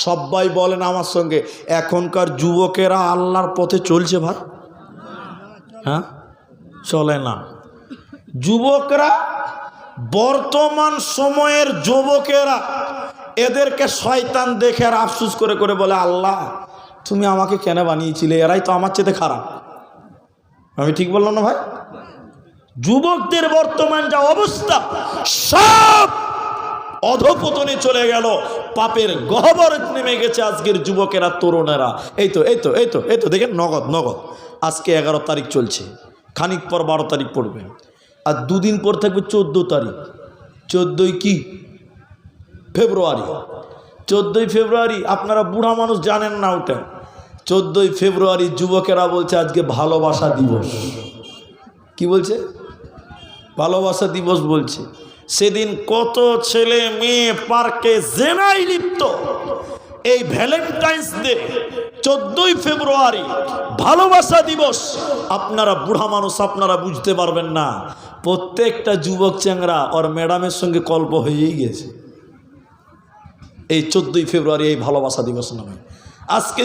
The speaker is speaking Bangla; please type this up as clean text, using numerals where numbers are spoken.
সবাই বলেন আমার সঙ্গে, এখনকার যুবকেরা আল্লাহর পথে চলছে ভাই? হ্যাঁ, চলে না। যুবকরা, বর্তমান সময়ের যুবকেরা, এদেরকে শয়তান দেখে আর আফসোস করে করে বলে, আল্লাহ তুমি আমাকে কেন বানিয়েছিলে, এরাই তো আমার চেয়ে খারাপ। আমি ঠিক বললাম না ভাই? যুবকদের বর্তমান যা অবস্থা, সব অধপতনে চলে গেল, পাপের গহ্বরে নেমে গেছে আজকের যুবকেরা, তরুণেরা। এই তো এই তো এই তো এই তো দেখেন, নগদ নগদ। আজকে 11 তারিখ চলছে, খানিক পর 12 তারিখ পড়বে, আর দুদিন পর থাকবে 14 তারিখ। 14ই কি? ফেব্রুয়ারি। 14ই ফেব্রুয়ারি আপনারা বুড়া মানুষ জানেন না ওটা। 14ই ফেব্রুয়ারি যুবকেরা বলছে আজকে ভালোবাসা দিবস। কি বলছে? ভালোবাসা দিবস বলছে। সেদিন কত ছেলে মেয়ে পার্কে জেনায় লিপ্ত। এই ভ্যালেন্টাইন্স ডে, 14ই ফেব্রুয়ারি ভালোবাসা দিবস, আপনারা বুড়া মানুষ আপনারা বুঝতে পারবেন না। প্রত্যেকটা যুবক চ্যাংরা ওর ম্যাডামের সঙ্গে কল্প হয়েই গেছে এই 14ই ফেব্রুয়ারি, এই ভালোবাসা দিবস নামে। আজকে